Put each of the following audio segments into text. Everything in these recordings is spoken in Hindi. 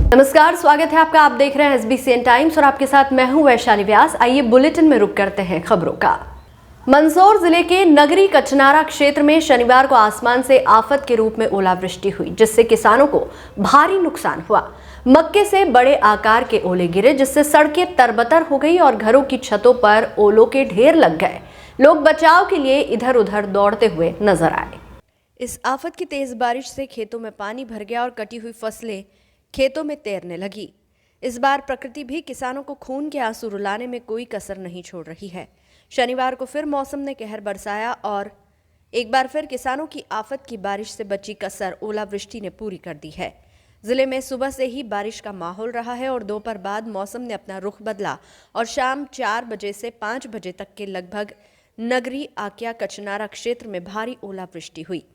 नमस्कार, स्वागत है आपका। आप देख रहे हैं SBCN टाइम्स और आपके साथ मैं हूं वैशाली व्यास। आइए बुलेटिन में रुक करते हैं खबरों का। मंदसौर जिले के नगरी कचनारा क्षेत्र में शनिवार को आसमान से आफत के रूप में ओलावृष्टि हुई, जिससे किसानों को भारी नुकसान हुआ। मक्के से बड़े आकार के ओले गिरे, जिससे सड़कें तरबतर हो गई और घरों की छतों पर ओलों के ढेर लग गए। लोग बचाव के लिए इधर उधर दौड़ते हुए नजर आए। इस आफत की तेज बारिश से खेतों में पानी भर गया और कटी हुई फसलें खेतों में तैरने लगी। इस बार प्रकृति भी किसानों को खून के आंसू रुलाने में कोई कसर नहीं छोड़ रही है। शनिवार को फिर मौसम ने कहर बरसाया और एक बार फिर किसानों की आफत की बारिश से बची कसर ओलावृष्टि ने पूरी कर दी है। जिले में सुबह से ही बारिश का माहौल रहा है और दोपहर बाद मौसम ने अपना रुख बदला और शाम 4 बजे से 5 बजे तक के लगभग नगरी आक्या कचनारा क्षेत्र में भारी ओलावृष्टि हुई,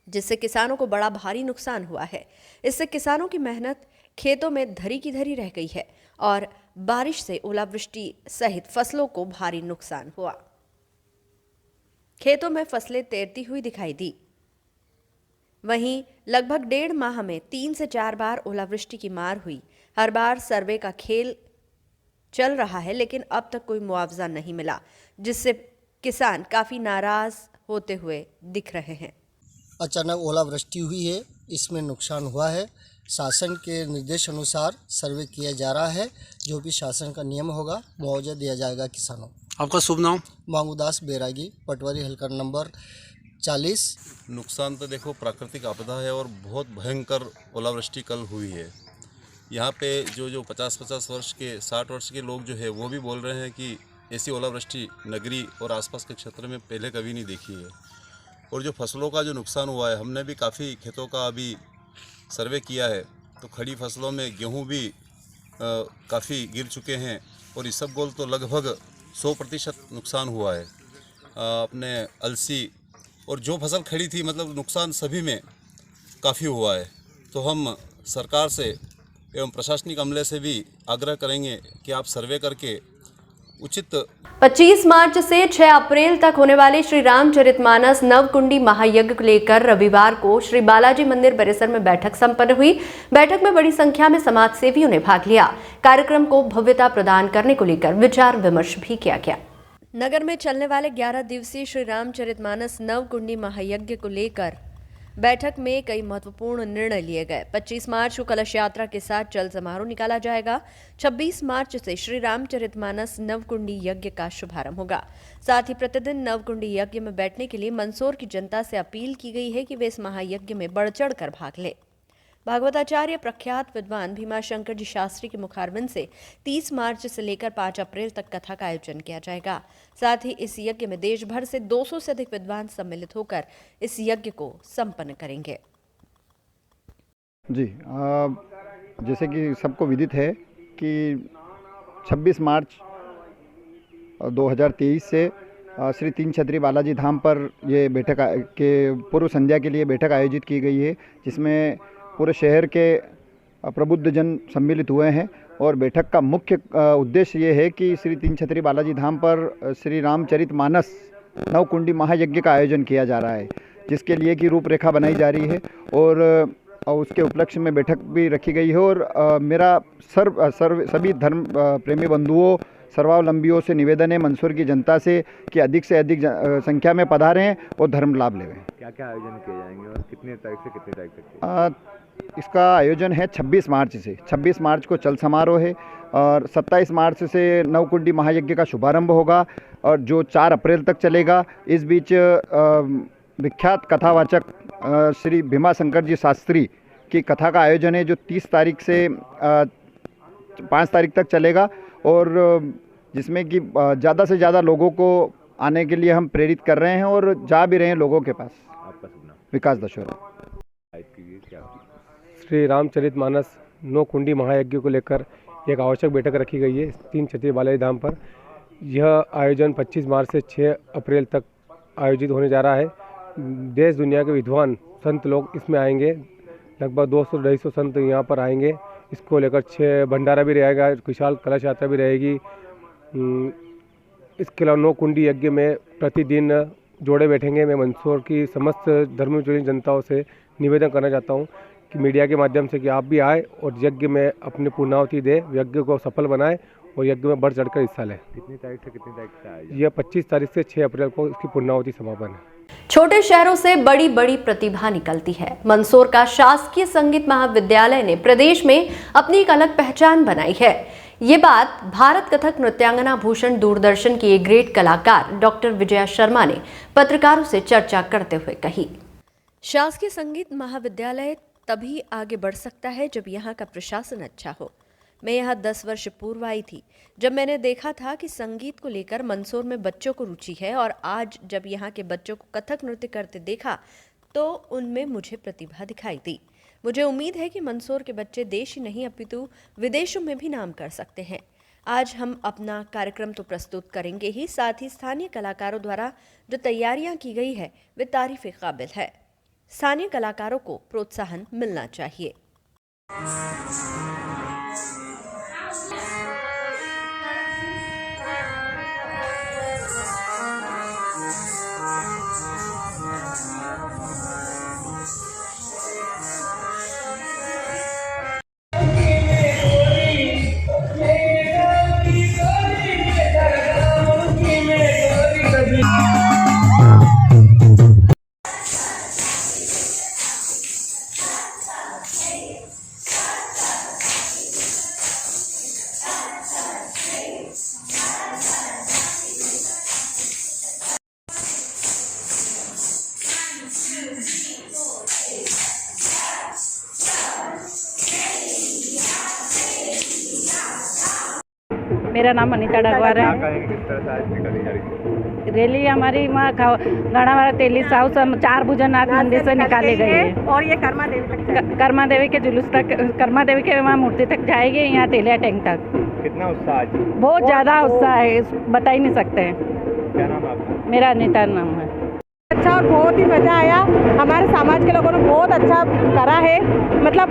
जिससे किसानों को बड़ा भारी नुकसान हुआ है। इससे किसानों की मेहनत खेतों में धरी की धरी रह गई है और बारिश से ओलावृष्टि सहित फसलों को भारी नुकसान हुआ। खेतों में फसलें तैरती हुई दिखाई दी। वहीं लगभग 1.5 माह में 3 से 4 बार ओलावृष्टि की मार हुई। हर बार सर्वे का खेल चल रहा है, लेकिन अब तक कोई मुआवजा नहीं मिला, जिससे किसान काफी नाराज होते हुए दिख रहे हैं। अचानक ओलावृष्टि हुई है, इसमें नुकसान हुआ है। शासन के निर्देश अनुसार सर्वे किया जा रहा है। जो भी शासन का नियम होगा मुआवजा दिया जाएगा किसानों को। आपका शुभ नाम? मांगूदास बैरागी, पटवारी हलका नंबर 40। नुकसान तो देखो प्राकृतिक आपदा है और बहुत भयंकर ओलावृष्टि कल हुई है। यहाँ पे जो 50-50 वर्ष के 60 वर्ष के लोग जो है वो भी बोल रहे हैं कि ऐसी ओलावृष्टि नगरी और आसपास के क्षेत्र में पहले कभी नहीं देखी है। और जो फसलों का जो नुकसान हुआ है, हमने भी काफ़ी खेतों का अभी सर्वे किया है, तो खड़ी फसलों में गेहूं भी काफ़ी गिर चुके हैं और इसबगोल तो लगभग 100% नुकसान हुआ है। अपने अलसी और जो फसल खड़ी थी, मतलब नुकसान सभी में काफ़ी हुआ है। तो हम सरकार से एवं प्रशासनिक अमले से भी आग्रह करेंगे कि आप सर्वे करके उचित 25 मार्च से 6 अप्रैल तक होने वाले श्री रामचरितमानस नवकुंडी महायज्ञ को लेकर रविवार को श्री बालाजी मंदिर परिसर में बैठक संपन्न हुई। बैठक में बड़ी संख्या में समाज सेवियों ने भाग लिया। कार्यक्रम को भव्यता प्रदान करने को लेकर विचार विमर्श भी किया गया। नगर में चलने वाले 11 दिवसीय श्री रामचरितमानस नवकुंडी महायज्ञ को लेकर बैठक में कई महत्वपूर्ण निर्णय लिए गए। 25 मार्च को कलश यात्रा के साथ जल समारोह निकाला जाएगा। 26 मार्च से श्री रामचरितमानस नवकुंडी यज्ञ का शुभारंभ होगा। साथ ही प्रतिदिन नवकुंडी यज्ञ में बैठने के लिए मंदसौर की जनता से अपील की गई है कि वे इस महायज्ञ में बढ़ चढ़ कर भाग लें। भागवताचार्य प्रख्यात विद्वान भीमाशंकर जी शास्त्री के मुखारबिंद से 30 मार्च से लेकर 5 अप्रैल तक कथा का आयोजन किया जाएगा। साथ ही इस यज्ञ में देश भर से 200 से अधिक विद्वान सम्मिलित होकर इस यज्ञ को संपन्न करेंगे। जी, जैसे कि सबको विदित है कि 26 मार्च 2023 से श्री तीन छत्री बालाजी धाम पर ये बैठक के पूर्व संध्या के लिए बैठक आयोजित की गई है, जिसमें पूरे शहर के प्रबुद्ध जन सम्मिलित हुए हैं। और बैठक का मुख्य उद्देश्य ये है कि श्री तीन छत्री बालाजी धाम पर श्री रामचरितमानस नवकुंडी महायज्ञ का आयोजन किया जा रहा है, जिसके लिए की रूपरेखा बनाई जा रही है और उसके उपलक्ष्य में बैठक भी रखी गई है। और मेरा सभी धर्म प्रेमी बंधुओं, सर्वावलंबियों से निवेदन है, मंदसौर की जनता से, कि अधिक से अधिक संख्या में पधारें और धर्म लाभ लें। क्या क्या आयोजन किए जाएंगे और कितने तारीख से कितने तारीख तक? इसका आयोजन है 26 मार्च से। 26 मार्च को चल समारोह है और 27 मार्च से नवकुंडी महायज्ञ का शुभारंभ होगा और जो 4 अप्रैल तक चलेगा। इस बीच विख्यात कथावाचक श्री भीमाशंकर जी शास्त्री की कथा का आयोजन है, जो 30 तारीख से 5 तारीख तक चलेगा और जिसमें कि ज़्यादा से ज़्यादा लोगों को आने के लिए हम प्रेरित कर रहे हैं और जा भी रहे हैं लोगों के पास। आपका शुभ नाम? विकास दशोरा। श्री रामचरितमानस नवकुंडी महायज्ञ को लेकर एक आवश्यक बैठक रखी गई है तीन छत्री बालाजी धाम पर। यह आयोजन 25 मार्च से 6 अप्रैल तक आयोजित होने जा रहा है। देश दुनिया के विद्वान संत लोग इसमें आएंगे। लगभग 200-250 संत यहाँ पर आएंगे। इसको लेकर 6 भंडारा भी रहेगा, विशाल कलश यात्रा भी रहेगी। इसके अलावा नवकुंडी यज्ञ में प्रतिदिन जोड़े बैठेंगे। मैं मंदसौर की समस्त धर्मप्रेमी जनताओं से निवेदन करना चाहता हूँ कि मीडिया के माध्यम से कि आप भी आए और यज्ञ में अपनी पूर्णाहुति दे, यज्ञ को सफल बनाए और यज्ञ में बढ़ चढ़कर हिस्सा लें। कितनी तारीख से कितनी तारीख से आयोजन? यह 25 तारीख से 6 अप्रैल को इसकी पूर्णाहुति समापन है। छोटे शहरों से बड़ी बड़ी प्रतिभा निकलती है। मंदसौर का शासकीय संगीत महाविद्यालय ने प्रदेश में अपनी एक अलग पहचान बनाई है। ये बात भारत कथक नृत्यांगना भूषण दूरदर्शन की एक ग्रेट कलाकार डॉक्टर विजया शर्मा ने पत्रकारों से चर्चा करते हुए कही। शासकीय संगीत महाविद्यालय तभी आगे बढ़ सकता है जब यहाँ का प्रशासन अच्छा हो। मैं यहाँ 10 वर्ष पूर्व आई थी, जब मैंने देखा था कि संगीत को लेकर मंदसौर में बच्चों को रुचि है, और आज जब यहाँ के बच्चों को कथक नृत्य करते देखा तो उनमें मुझे प्रतिभा दिखाई दी। मुझे उम्मीद है कि मंदसौर के बच्चे देश ही नहीं अपितु विदेशों में भी नाम कर सकते हैं। आज हम अपना कार्यक्रम तो प्रस्तुत करेंगे ही, साथ ही स्थानीय कलाकारों द्वारा जो तैयारियां की गई है वे तारीफ काबिल है। स्थानीय कलाकारों को प्रोत्साहन मिलना चाहिए। मेरा नाम अनीता डगवार है। किस तरह से आज निकाली जा रही है रैली? हमारी वहाँ गणावाला तेली साउथ 4 भुजनाथ मंदिर से निकाली गई है और ये कर्मा देवी तक, कर्मा देवी के जुलूस तक, कर्मा देवी के वहाँ मूर्ति तक जाएगी, यहाँ तेलिया टैंक तक। कितना उत्साह आज? बहुत ज़्यादा उत्साह है, बता ही नहीं सकते। क्या नाम है आपका? मेरा अनीता नाम है। अच्छा और बहुत ही मज़ा आया। हमारे समाज के लोगों ने बहुत अच्छा करा है, मतलब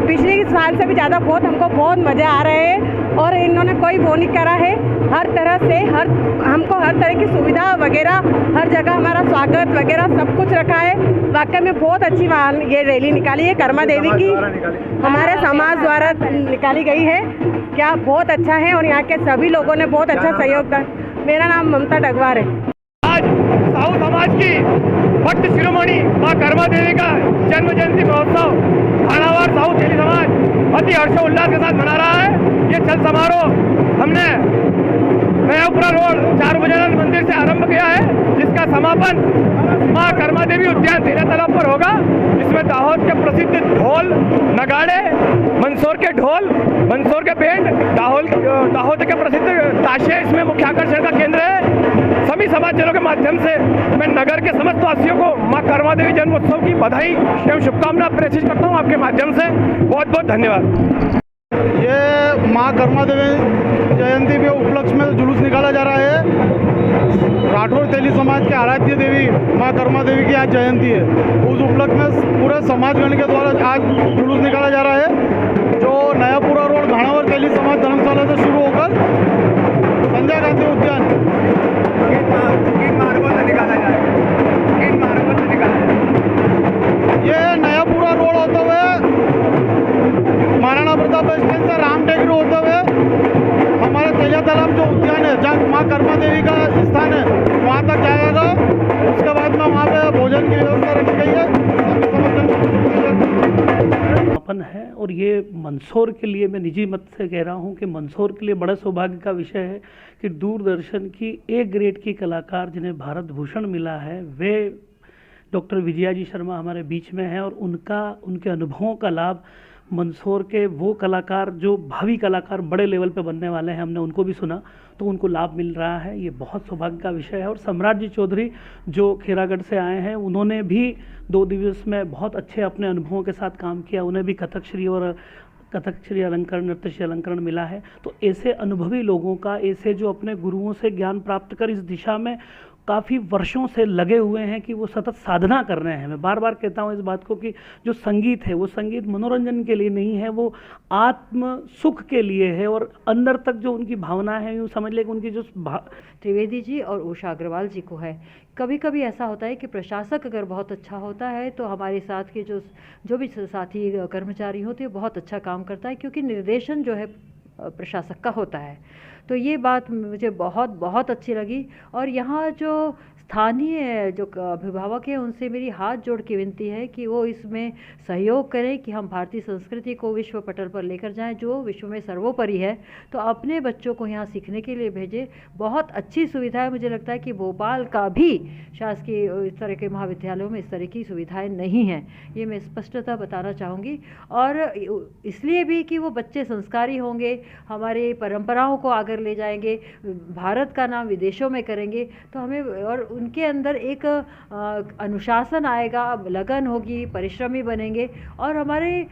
पिछले साल से भी ज़्यादा हमको बहुत मज़े आ रहे हैं, और इन्होंने कोई वो नहीं करा है। हर तरह से हमको हर तरह की सुविधा वगैरह, हर जगह हमारा स्वागत वगैरह सब कुछ रखा है। वाकई में बहुत अच्छी ये रैली निकाली है कर्मा देवी की, हमारे समाज द्वारा निकाली गई है। क्या बहुत अच्छा है, और यहाँ के सभी लोगों ने बहुत अच्छा सहयोग दिया। मेरा नाम ममता डगवार है। आज साहू समाज की भक्त शिरोमणि माँ कर्मा देवी का जन्म जयंती महोत्सव खानावार साहू तेली समाज अति हर्षोल्लास के साथ मना रहा है। ये चल समारोह हमने नयापुरा रोड 4 भुजनाथ मंदिर से आरंभ किया है, जिसका समापन माँ कर्मा देवी उद्यान तेलिया तालाब पर होगा। इसमें दाहोद के प्रसिद्ध ढोल नगाड़े, मंदसौर के ढोल, मंदसौर के बैंड, दाहोद के प्रसिद्ध ताशे इसमें मुख्य आकर्षण का केंद्र है। सभी समाजजनों के माध्यम से मैं नगर के समस्त वासियों को माँ कर्मा देवी जन्मोत्सव की बधाई एवं शुभकामनाएं प्रेषित करता हूँ आपके माध्यम से। बहुत बहुत धन्यवाद। ये माँ कर्मा देवी जयंती के उपलक्ष्य में जुलूस निकाला जा रहा है। राठौर तेली समाज के आराध्य देवी माँ कर्मा देवी की आज जयंती है। उस उपलक्ष्य में पूरे समाजगण के द्वारा आज जुलूस निकाला जा रहा है, जो नयापुरा रोड घाणावर तेली समाज धर्मशाला से शुरू होकर संजय गांधी उद्यान किन मार्गों से निकाला जाएगा? किन मार्गों से निकाला जाएगा? ये नयापुरा रोड होते हुए महाराणा प्रताप स्टैंड से राम टेकरी होते हुए हमारे तेलिया तालाब जो उद्यान है, जहाँ माँ कर्मा देवी का स्थान है, वहाँ तक जाएगा। उसके बाद में वहाँ पे भोजन की व्यवस्था रखी गई है। है और ये मंदसौर के लिए, मैं निजी मत से कह रहा हूँ कि मंदसौर के लिए बड़ा सौभाग्य का विषय है कि दूरदर्शन की A ग्रेड की कलाकार जिन्हें भारत भूषण मिला है, वे डॉक्टर विजया जी शर्मा हमारे बीच में हैं, और उनके अनुभवों का लाभ मंदसौर के वो कलाकार जो भावी कलाकार बड़े लेवल पे बनने वाले हैं, हमने उनको भी सुना तो उनको लाभ मिल रहा है। ये बहुत सौभाग्य का विषय है। और सम्राट जी चौधरी जो खेरागढ़ से आए हैं, उन्होंने भी 2 दिवस में बहुत अच्छे अपने अनुभवों के साथ काम किया। उन्हें भी कथक श्री अलंकरण, नृत्य श्री अलंकरण मिला है। तो ऐसे अनुभवी लोगों का, ऐसे जो अपने गुरुओं से ज्ञान प्राप्त कर इस दिशा में काफ़ी वर्षों से लगे हुए हैं कि वो सतत साधना कर रहे हैं। मैं बार बार कहता हूँ इस बात को कि जो संगीत है वो संगीत मनोरंजन के लिए नहीं है, वो आत्म सुख के लिए है और अंदर तक जो उनकी भावना है, यूँ समझ लें कि उनकी जो त्रिवेदी जी और उषा अग्रवाल जी को है। कभी कभी ऐसा होता है कि प्रशासक अगर बहुत अच्छा होता है तो हमारे साथ के जो भी साथी कर्मचारी होते हैं बहुत अच्छा काम करता है, क्योंकि निर्देशन जो है प्रशासक का होता है। तो ये बात मुझे बहुत बहुत अच्छी लगी। और यहाँ जो स्थानीय जो अभिभावक हैं उनसे मेरी हाथ जोड़ के विनती है कि वो इसमें सहयोग करें कि हम भारतीय संस्कृति को विश्व पटल पर लेकर जाएं, जो विश्व में सर्वोपरि है। तो अपने बच्चों को यहाँ सीखने के लिए भेजें। बहुत अच्छी सुविधा है। मुझे लगता है कि भोपाल का भी शासकीय इस तरह के महाविद्यालयों में इस तरह की सुविधाएं नहीं हैं, ये मैं स्पष्टता बताना चाहूँगी। और इसलिए भी कि वो बच्चे संस्कारी होंगे, हमारे परंपराओं को आगे ले जाएंगे, भारत का नाम विदेशों में करेंगे। तो हमें और उनके अंदर एक अनुशासन आएगा, लगन होगी, परिश्रमी बनेंगे और हमारे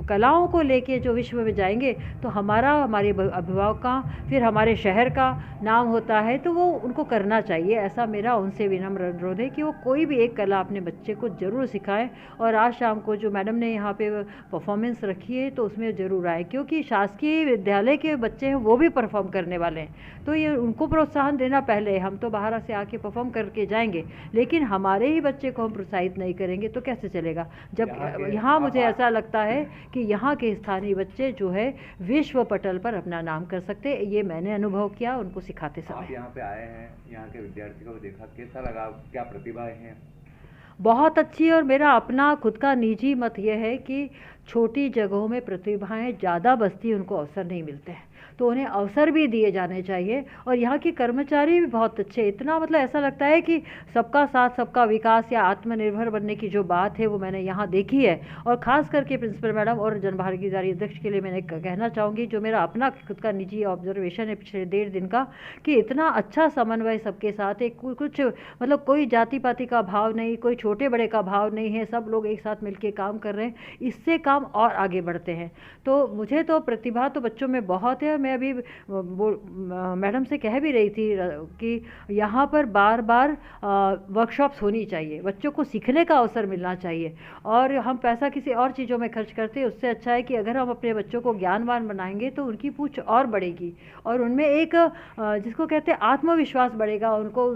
कलाओं को लेके जो विश्व में जाएंगे तो हमारे अभिभावक का, फिर हमारे शहर का नाम होता है, तो वो उनको करना चाहिए। ऐसा मेरा उनसे विनम्र अनुरोध है कि वो कोई भी एक कला अपने बच्चे को ज़रूर सिखाएं। और आज शाम को जो मैडम ने यहाँ पे परफॉर्मेंस रखी है तो उसमें ज़रूर आए, क्योंकि शासकीय विद्यालय के बच्चे हैं वो भी परफॉर्म करने वाले हैं। तो ये उनको प्रोत्साहन देना पहले, हम तो बाहर से आके परफॉर्म करके जाएंगे, लेकिन हमारे ही बच्चे को हम प्रोत्साहित नहीं करेंगे तो कैसे चलेगा। जब यहाँ मुझे ऐसा लगता है कि यहाँ के स्थानीय बच्चे जो है विश्व पटल पर अपना नाम कर सकते, ये मैंने अनुभव किया उनको सिखाते समय। आप यहाँ पे आए हैं, यहाँ के विद्यार्थी को देखा, कैसा लगा, क्या प्रतिभाएं हैं? बहुत अच्छी। और मेरा अपना खुद का निजी मत यह है कि छोटी जगहों में प्रतिभाएं ज़्यादा बसती, उनको अवसर नहीं मिलते हैं, तो उन्हें अवसर भी दिए जाने चाहिए। और यहाँ के कर्मचारी भी बहुत अच्छे, इतना मतलब ऐसा लगता है कि सबका साथ सबका विकास या आत्मनिर्भर बनने की जो बात है वो मैंने यहाँ देखी है। और ख़ास करके प्रिंसिपल मैडम और जनभागीदारी अध्यक्ष के लिए मैंने कहना चाहूँगी, जो मेरा अपना खुद का निजी ऑब्जर्वेशन है पिछले 1.5 दिन का, कि इतना अच्छा समन्वय सबके साथ है। कुछ मतलब कोई जाति पाति का भाव नहीं, कोई छोटे बड़े का भाव नहीं है, सब लोग एक साथ मिलकर काम कर रहे हैं। इससे काम और आगे बढ़ते हैं। तो मुझे तो प्रतिभा तो बच्चों में बहुत है। मैं अभी मैडम से कह भी रही थी कि यहाँ पर बार बार वर्कशॉप्स होनी चाहिए, बच्चों को सीखने का अवसर मिलना चाहिए। और हम पैसा किसी और चीज़ों में खर्च करते हैं, उससे अच्छा है कि अगर हम अपने बच्चों को ज्ञानवान बनाएंगे तो उनकी पूछ और बढ़ेगी और उनमें एक जिसको कहते हैं आत्मविश्वास बढ़ेगा। उनको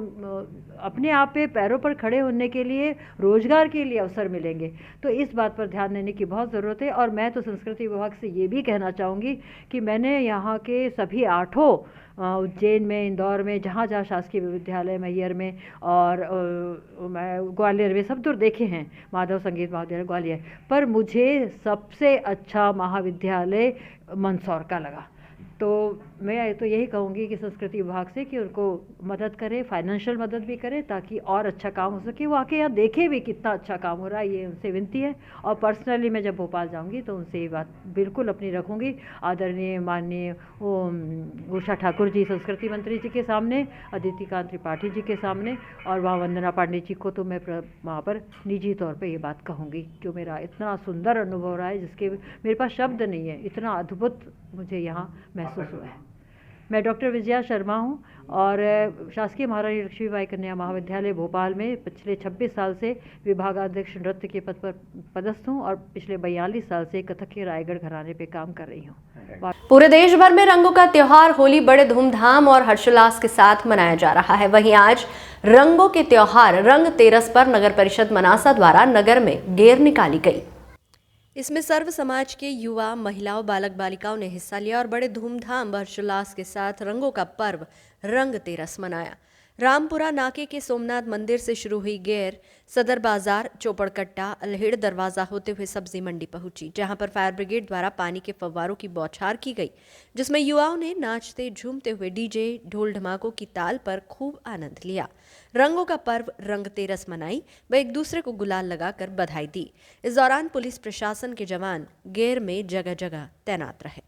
अपने आप पे पैरों पर खड़े होने के लिए, रोजगार के लिए अवसर मिलेंगे। तो इस बात पर ध्यान देने की बहुत ज़रूरत है। और मैं तो संस्कृति विभाग से ये भी कहना चाहूँगी कि मैंने यहाँ के सभी 8 उज्जैन में, इंदौर में, जहाँ जहाँ शासकीय विद्यालय, मैहर में और मैं ग्वालियर में सब दूर देखे हैं, माधव संगीत महाविद्यालय ग्वालियर, पर मुझे सबसे अच्छा महाविद्यालय मंदसौर का लगा। तो मैं तो यही कहूँगी कि संस्कृति विभाग से कि उनको मदद करें, फाइनेंशियल मदद भी करें, ताकि और अच्छा काम हो सके। वो आके यहाँ देखे भी कितना अच्छा काम हो रहा है, ये उनसे विनती है। और पर्सनली मैं जब भोपाल जाऊँगी तो उनसे ये बात बिल्कुल अपनी रखूँगी। आदरणीय माननीय उषा ठाकुर जी संस्कृति मंत्री जी के सामने, अदिति कांत त्रिपाठी जी के सामने, और वहाँ वंदना पांडे जी को तो मैं वहाँ पर निजी तौर पर ये बात कहूँगी, क्यों मेरा इतना सुंदर अनुभव रहा है जिसके मेरे पास शब्द नहीं है, इतना अद्भुत मुझे यहाँ महसूस हुआ है। मैं डॉक्टर विजया शर्मा हूँ और शासकीय महारानी लक्ष्मीबाई कन्या महाविद्यालय भोपाल में पिछले 26 साल से विभागाध्यक्ष नृत्य के पद पर पदस्थ हूँ और पिछले 42 साल से कथक के रायगढ़ घराने पे काम कर रही हूँ। पूरे देश भर में रंगों का त्योहार होली बड़े धूमधाम और हर्षोल्लास के साथ मनाया जा रहा है। वहीं आज रंगों के त्योहार रंग तेरस पर नगर परिषद मनासा द्वारा नगर में गेर निकाली गई। इसमें सर्व समाज के युवा, महिलाओं, बालक बालिकाओं ने हिस्सा लिया और बड़े धूमधाम हर्षोल्लास के साथ रंगों का पर्व रंग तेरस मनाया। रामपुरा नाके के सोमनाथ मंदिर से शुरू हुई गेर सदर बाजार, चौपड़कट्टा, अल्हेड़ दरवाजा होते हुए सब्जी मंडी पहुंची, जहां पर फायर ब्रिगेड द्वारा पानी के फव्वारों की बौछार की गई, जिसमें युवाओं ने नाचते झूमते हुए डीजे, ढोल ढमाकों की ताल पर खूब आनंद लिया। रंगों का पर्व रंग तेरस मनाई व एक दूसरे को गुलाल लगाकर बधाई दी। इस दौरान पुलिस प्रशासन के जवान गेर में जगह जगह तैनात रहे।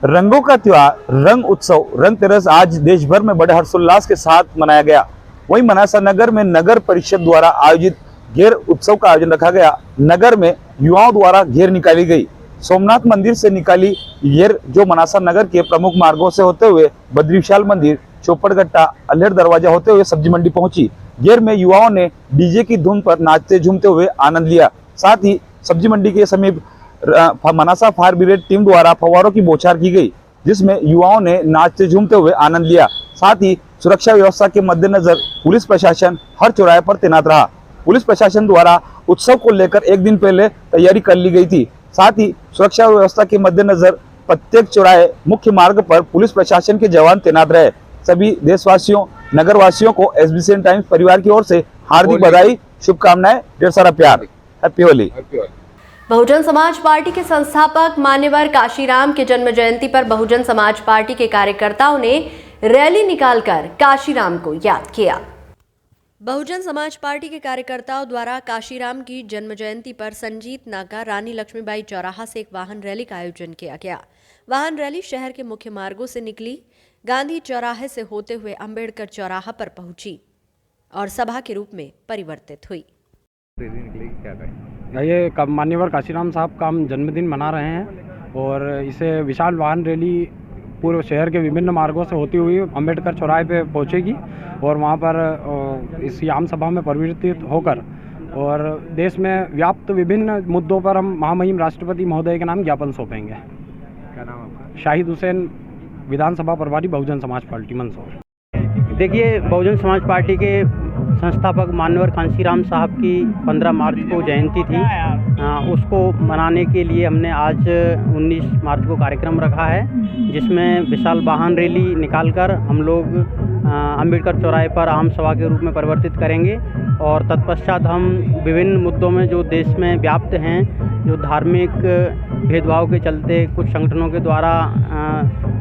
रंगों का त्योहार रंग उत्सव रंग तेरस आज देश भर में बड़े हर्षोल्लास के साथ मनाया गया। वहीं मनासा नगर में नगर परिषद द्वारा आयोजित घेर उत्सव का आयोजन रखा गया। नगर में युवाओं द्वारा घेर निकाली गई। सोमनाथ मंदिर से निकाली घेर जो मनासा नगर के प्रमुख मार्गों से होते हुए बद्री विशाल मंदिर, चौपड़गट्टा अल्हेड़ दरवाजा होते हुए सब्जी मंडी पहुंची। घेर में युवाओं ने डीजे की धुन पर नाचते झूमते हुए आनंद लिया। साथ ही सब्जी मंडी के समीप मनासा फायर ब्रिगेड टीम द्वारा फव्वारों की बौछार की गई, जिसमें युवाओं ने नाचते झूमते हुए आनंद लिया। साथ ही सुरक्षा व्यवस्था के मद्देनजर पुलिस प्रशासन हर चौराहे पर तैनात रहा। पुलिस प्रशासन द्वारा उत्सव को लेकर एक दिन पहले तैयारी कर ली गई थी। साथ ही सुरक्षा व्यवस्था के मद्देनजर प्रत्येक चौराहे मुख्य मार्ग पर पुलिस प्रशासन के जवान तैनात रहे। सभी देशवासियों, नगरवासियों को SBCN टाइम्स परिवार की ओर से हार्दिक बधाई, शुभकामनाएं, ढेर सारा प्यार। हैप्पी होली। बहुजन समाज पार्टी के संस्थापक मान्यवर काशीराम के जन्म जयंती पर बहुजन समाज पार्टी के कार्यकर्ताओं ने रैली निकालकर काशीराम को याद किया। बहुजन समाज पार्टी के कार्यकर्ताओं द्वारा काशीराम की जन्म जयंती पर संजीत नाका रानी लक्ष्मीबाई चौराहा से एक वाहन रैली का आयोजन किया गया। वाहन रैली शहर के मुख्य मार्गों से निकली, गांधी चौराहे से होते हुए अंबेडकर चौराहा पर पहुंची और सभा के रूप में परिवर्तित हुई। ये मान्यवर काशीराम साहब का हम जन्मदिन मना रहे हैं और इसे विशाल वाहन रैली पूरे शहर के विभिन्न मार्गों से होती हुई अंबेडकर चौराहे पे पहुंचेगी और वहां पर इस आम सभा में परिवर्तित होकर और देश में व्याप्त विभिन्न मुद्दों पर हम महामहिम राष्ट्रपति महोदय के नाम ज्ञापन सौंपेंगे। क्या नाम आपका? शाहिद हुसैन, विधानसभा प्रभारी, बहुजन समाज पार्टी, मंदसौर। देखिए, बहुजन समाज पार्टी के संस्थापक मान्यवर कांशीराम साहब की 15 मार्च को जयंती थी। उसको मनाने के लिए हमने आज 19 मार्च को कार्यक्रम रखा है, जिसमें विशाल वाहन रैली निकालकर हम लोग अंबेडकर चौराहे पर आम सभा के रूप में परिवर्तित करेंगे और तत्पश्चात हम विभिन्न मुद्दों में जो देश में व्याप्त हैं, जो धार्मिक भेदभाव के चलते कुछ संगठनों के द्वारा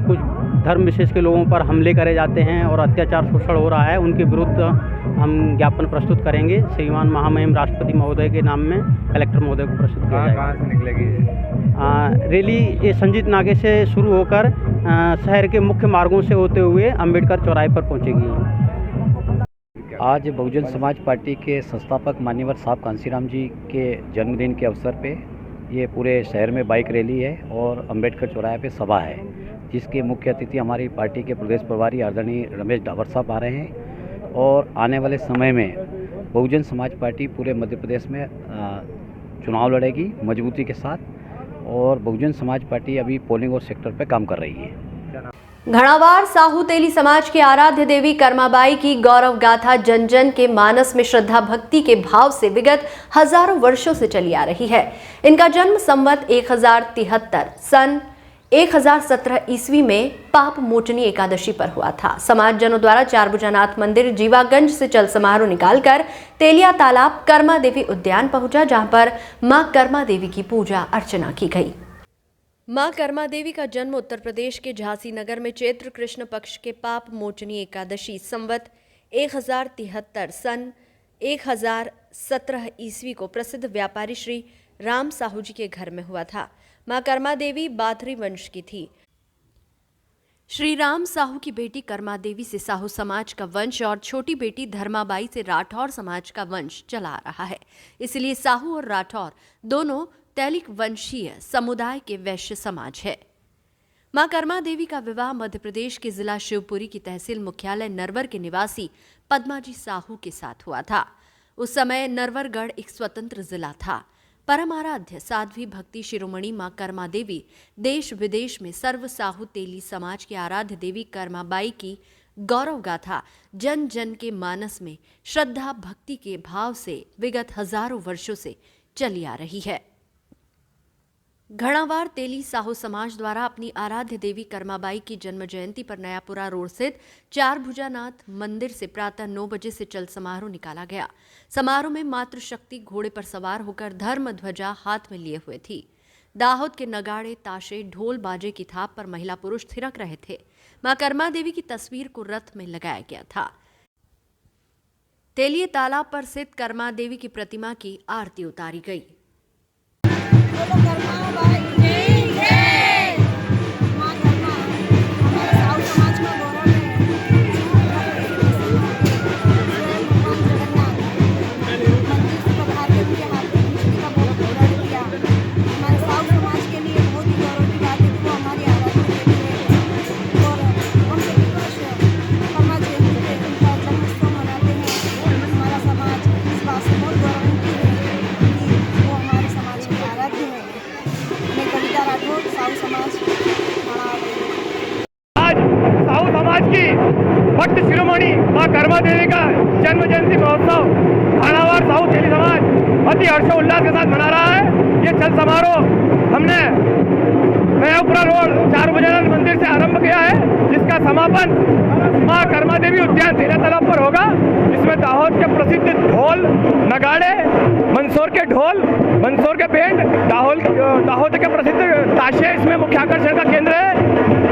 कुछ धर्म विशेष के लोगों पर हमले करे जाते हैं और अत्याचार शोषण हो रहा है, उनके विरुद्ध हम ज्ञापन प्रस्तुत करेंगे। श्रीमान महामहिम राष्ट्रपति महोदय के नाम में कलेक्टर महोदय को प्रस्तुत किया जाएगा। कहाँ से निकलेगी रैली? ये संजीत नाके से शुरू होकर शहर के मुख्य मार्गों से होते हुए अंबेडकर चौराहे पर पहुंचेगी। आज बहुजन समाज पार्टी के संस्थापक मान्यवर साहब कांशीराम जी के जन्मदिन के अवसर पे ये पूरे शहर में बाइक रैली है और अंबेडकर चौराहे पे सभा है, जिसके मुख्य अतिथि हमारी पार्टी के प्रदेश प्रभारी आदरणीय रमेश डावर साहब आ रहे हैं। और आने वाले समय में बहुजन समाज पार्टी पूरे मध्य प्रदेश में चुनाव लड़ेगी मजबूती के साथ और बहुजन समाज पार्टी अभी पोलिंग और सेक्टर पे काम कर रही है। घणावार साहू तेली समाज की आराध्य देवी कर्माबाई की गौरव गाथा जन जन के मानस में श्रद्धा भक्ति के भाव से विगत हजारों वर्षों से चली आ रही है। इनका जन्म संवत 1073 सन 1017 ईस्वी में पाप मोचनी एकादशी पर हुआ था। समाजजनों द्वारा चारभुजानाथ मंदिर जीवागंज से चल समारोह निकालकर तेलिया तालाब कर्मा देवी उद्यान पहुंचा, जहां पर मां कर्मा देवी की पूजा अर्चना की गई। मां कर्मा देवी का जन्म उत्तर प्रदेश के झांसी नगर में चैत्र कृष्ण पक्ष के पाप मोचनी एकादशी संवत 1073 सन 1017 ईस्वी को प्रसिद्ध व्यापारी श्री राम साहू जी के घर में हुआ था। मां कर्मा देवी बाथरी वंश की थी। श्री राम साहू की बेटी कर्मा देवी से साहू समाज का वंश और छोटी बेटी धर्माबाई से राठौर समाज का वंश चला आ रहा है। इसलिए साहू और राठौर दोनों तैलिक वंशीय समुदाय के वैश्य समाज है। मां कर्मा देवी का विवाह मध्य प्रदेश के जिला शिवपुरी की तहसील मुख्यालय नरवर के निवासी पद्माजी साहू के साथ हुआ था। उस समय नरवरगढ़ एक स्वतंत्र जिला था। परम आराध्य साध्वी भक्ति शिरोमणि मां कर्मा देवी देश विदेश में सर्व साहू तेली समाज की आराध्य देवी कर्माबाई की गौरव गाथा जन जन के मानस में श्रद्धा भक्ति के भाव से विगत हजारों वर्षों से चली आ रही है। घणावार तेली साहू समाज द्वारा अपनी आराध्य देवी कर्माबाई की जन्म जयंती पर नयापुरा रोड स्थित चारभुजानाथ मंदिर से प्रातः 9 बजे से चल समारोह निकाला गया। समारोह में मातृशक्ति घोड़े पर सवार होकर धर्म ध्वजा हाथ में लिए हुए थी। दाहोद के नगाड़े, ताशे, ढोल बाजे की थाप पर महिला पुरुष थिरक रहे थे। मां कर्मा देवी की तस्वीर को रथ में लगाया गया था। तेलिए तालाब पर स्थित कर्मा देवी की प्रतिमा की आरती उतारी गई। आज साहू समाज की भक्त शिरोमणि माँ कर्मा देवी का जन्म जयंती महोत्सव खानावार साहू तेली समाज अति हर्षोल्लास के साथ मना रहा है। ये छठ समारोह हमने नयापुरा रोड 4 बजे मंदिर से आरंभ किया है, जिसका समापन माँ कर्मा देवी उद्यान तेरा तालाब पर होगा। इसमें दाहोद के प्रसिद्ध ढोल नगाड़े, मंदसौर के ढोल, मंदसौर के बैंड, दाहोद के प्रसिद्ध ताशे इसमें मुख्य आकर्षण का केंद्र है।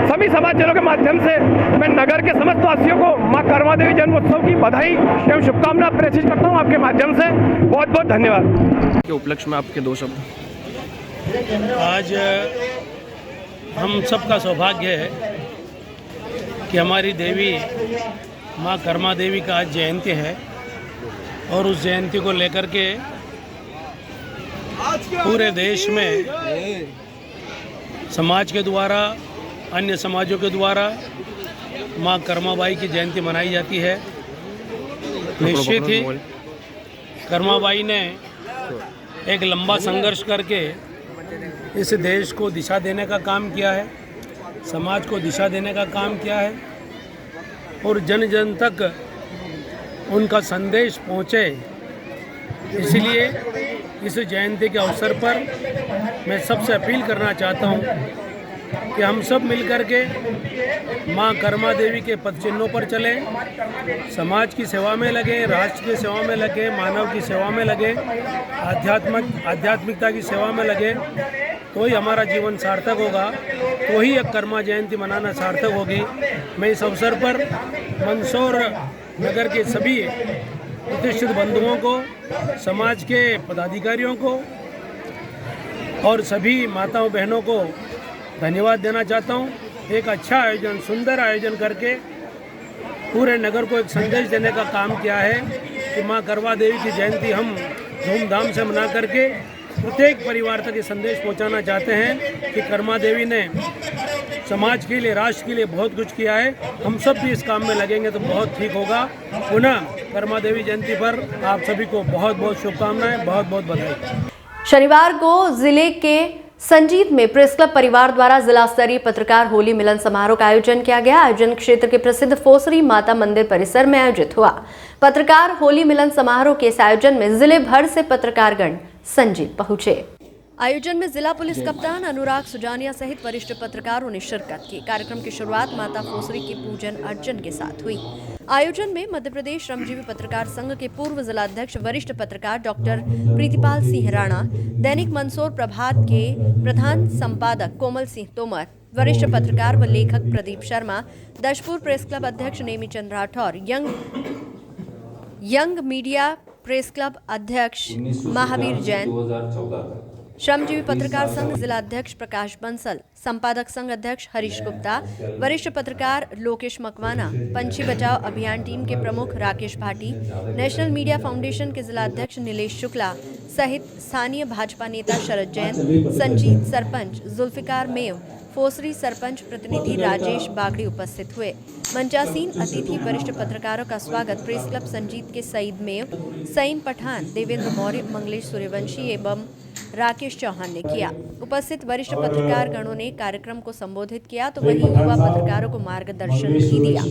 सभी समाजजनों के माध्यम से मैं नगर के समस्त वासियों को माँ कर्मा देवी जन्मोत्सव की बधाई एवं शुभकामना प्रेषित करता हूँ आपके माध्यम से। बहुत बहुत धन्यवाद। के उपलक्ष्य में आपके 2 शब्द। आज हम सबका सौभाग्य है कि हमारी देवी माँ कर्मा देवी का आज जयंती है और उस जयंती को लेकर के पूरे देश में समाज के द्वारा, अन्य समाजों के द्वारा माँ कर्माबाई की जयंती मनाई जाती है। निश्चित ही कर्माबाई ने एक लंबा संघर्ष करके इस देश को दिशा देने का काम किया है, समाज को दिशा देने का काम किया है और जन जन तक उनका संदेश पहुँचे। इसलिए इस जयंती के अवसर पर मैं सबसे अपील करना चाहता हूँ कि हम सब मिलकर के माँ कर्मा देवी के पद चिन्हों पर चलें, समाज की सेवा में लगे, राष्ट्र की सेवा में लगे, मानव की सेवा में लगे, आध्यात्मिकता की सेवा में लगे, तो ही हमारा जीवन सार्थक होगा, तो ही एक कर्मा जयंती मनाना सार्थक होगी। मैं इस अवसर पर मंदसौर नगर के सभी प्रतिष्ठित बंधुओं को, समाज के पदाधिकारियों को और सभी माताओं बहनों को धन्यवाद देना चाहता हूँ। एक अच्छा आयोजन, सुंदर आयोजन करके पूरे नगर को एक संदेश देने का काम किया है कि माँ कर्मा देवी की जयंती हम धूमधाम से मना करके प्रत्येक परिवार तक ये संदेश पहुंचाना चाहते हैं कि कर्मा देवी ने समाज के लिए, राष्ट्र के लिए बहुत कुछ किया है। हम सब भी इस काम में लगेंगे तो बहुत ठीक होगा। पुनः कर्मा देवी जयंती पर आप सभी को बहुत बहुत शुभकामनाएं, बहुत बहुत बधाई। शनिवार को जिले के संजीत में प्रेस क्लब परिवार द्वारा जिला स्तरीय पत्रकार होली मिलन समारोह का आयोजन किया गया। आयोजन क्षेत्र के प्रसिद्ध फोसरी माता मंदिर परिसर में आयोजित हुआ। पत्रकार होली मिलन समारोह के इस आयोजन में जिले भर से पत्रकारगण संजीत पहुंचे। आयोजन में जिला पुलिस कप्तान अनुराग सुजानिया सहित वरिष्ठ पत्रकारों ने शिरकत की। कार्यक्रम की शुरुआत माता फोसरी के पूजन अर्चन के साथ हुई। आयोजन में मध्य प्रदेश श्रमजीवी पत्रकार संघ के पूर्व जिलाध्यक्ष वरिष्ठ पत्रकार डॉक्टर प्रीतिपाल सिंह राणा, दैनिक मंदसौर प्रभात के प्रधान संपादक कोमल सिंह तोमर, वरिष्ठ पत्रकार व लेखक प्रदीप शर्मा, दशपुर प्रेस क्लब अध्यक्ष Nemichand Rathore, young media press club अध्यक्ष महावीर जैन, श्रमजीवी पत्रकार संघ जिला अध्यक्ष प्रकाश बंसल, संपादक संघ अध्यक्ष हरीश गुप्ता, वरिष्ठ पत्रकार लोकेश मकवाना, पंछी बचाओ अभियान टीम के प्रमुख Rakesh Bhati, national media foundation के जिला अध्यक्ष नीलेश शुक्ला सहित स्थानीय भाजपा नेता शरद जैन, संजीत सरपंच जुल्फिकार मेव, फोसरी सरपंच प्रतिनिधि राजेश बागड़ी उपस्थित हुए। मंचासीन अतिथि वरिष्ठ पत्रकारों का स्वागत प्रेस क्लब संजीत के सईद मेव, सईम पठान, देवेंद्र मौर्य, मंगलेश सूर्यवंशी एवं राकेश चौहान ने किया। उपस्थित वरिष्ठ पत्रकार गणों ने कार्यक्रम को संबोधित किया तो वहीं युवा पत्रकारों को मार्गदर्शन भी दिया।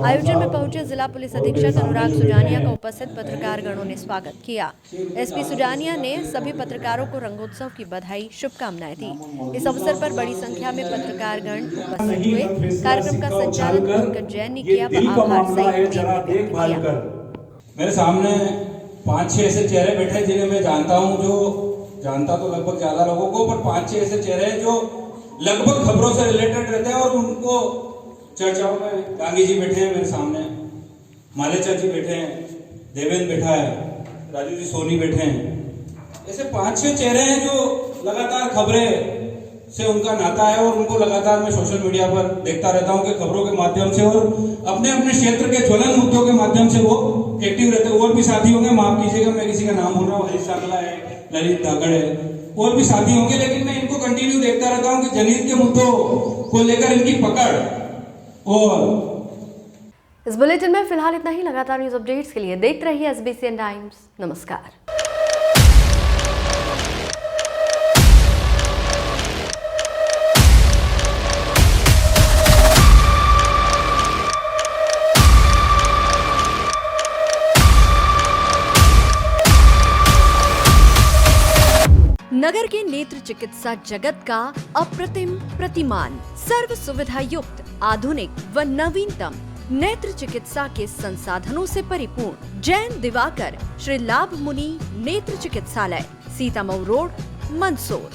आयोजन में पहुंचे जिला पुलिस अधीक्षक अनुराग सुजानिया का उपस्थित पत्रकार गणों ने स्वागत किया। एसपी सुजानिया ने सभी पत्रकारों को रंगोत्सव की बधाई, शुभकामनाएं दी। इस अवसर पर बड़ी संख्या में पत्रकारगण उपस्थित हुए। कार्यक्रम का संचालन पंकज जैन ने किया व आभार सहित किया। मेरे सामने 5-6 ऐसे चेहरे बैठे हैं जिन्हें मैं जानता हूं, जो जानता तो लगभग ज्यादा लोगों को, पर 5-6 ऐसे चेहरे हैं जो लगभग खबरों से रिलेटेड रहते हैं और उनको चर्चाओं में। गांधी जी बैठे हैं मेरे सामने, मालेचा जी बैठे हैं, देवेंद्र बैठा है, राजू जी सोनी बैठे हैं। ऐसे 5-6 चेहरे हैं जो लगातार खबरें से उनका नाता है और उनको लगातार मैं सोशल मीडिया पर देखता रहता हूं कि खबरों के माध्यम से और अपने अपने क्षेत्र के ज्वलन मुद्दों के माध्यम से वो एक्टिव रहते हैं। और भी साथी होंगे, माफ कीजिएगा मैं किसी का नाम बोल रहा हूँ, हरीश सांगला है, ललित धाकड़ है, और भी साथी होंगे, लेकिन मैं इनको कंटिन्यू देखता रहता हूँ कि जनहित के मुद्दों को लेकर इनकी पकड़। और इस बुलेटिन में फिलहाल इतना ही। लगातार न्यूज अपडेट्स के लिए देखते रहिए SBCN टाइम्स। नमस्कार। नगर के नेत्र चिकित्सा जगत का अप्रतिम प्रतिमान, सर्व सुविधा युक्त, आधुनिक व नवीनतम नेत्र चिकित्सा के संसाधनों से परिपूर्ण जैन दिवाकर श्री लाभ मुनि नेत्र चिकित्सालय, सीतामऊ रोड, मंदसौर।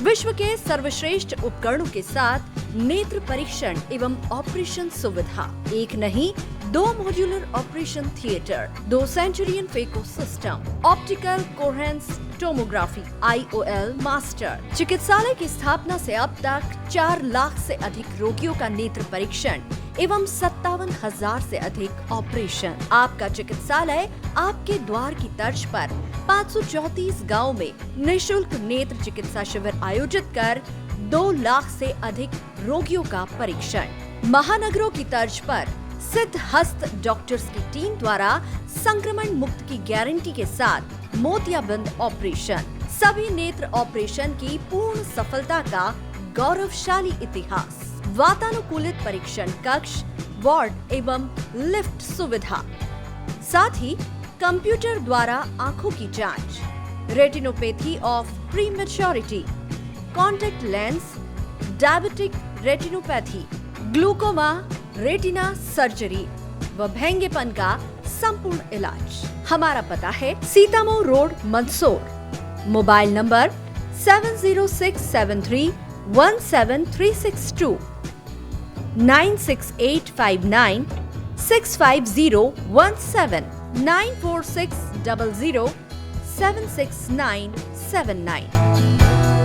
विश्व के सर्वश्रेष्ठ उपकरणों के साथ नेत्र परीक्षण एवं ऑपरेशन सुविधा, एक नहीं 2 modular operation theatre, 2 Centurion phaco system, optical coherence tomography, IOL master. चिकित्सालय की स्थापना से अब तक 4 लाख से अधिक रोगियों का नेत्र परीक्षण एवं 57,000 से अधिक ऑपरेशन। आपका चिकित्सालय आपके द्वार की तर्ज पर 534 गाँव में निःशुल्क नेत्र चिकित्सा शिविर आयोजित कर 2 लाख से अधिक रोगियों का परीक्षण। महानगरों की तर्ज पर सिद्ध हस्त डॉक्टर्स की टीम द्वारा संक्रमण मुक्त की गारंटी के साथ मोतियाबिंद ऑपरेशन। सभी नेत्र ऑपरेशन की पूर्ण सफलता का गौरवशाली इतिहास। वातानुकूलित परीक्षण कक्ष, वार्ड एवं लिफ्ट सुविधा, साथ ही कंप्यूटर द्वारा आंखों की जांच, retinopathy of prematurity, contact lens, diabetic retinopathy, glaucoma, retina surgery व भेंगेपन का संपूर्ण इलाज। हमारा पता है Sitamau road, Mandsaur. Mobile number 7067317362, 96859650179, 94600766979।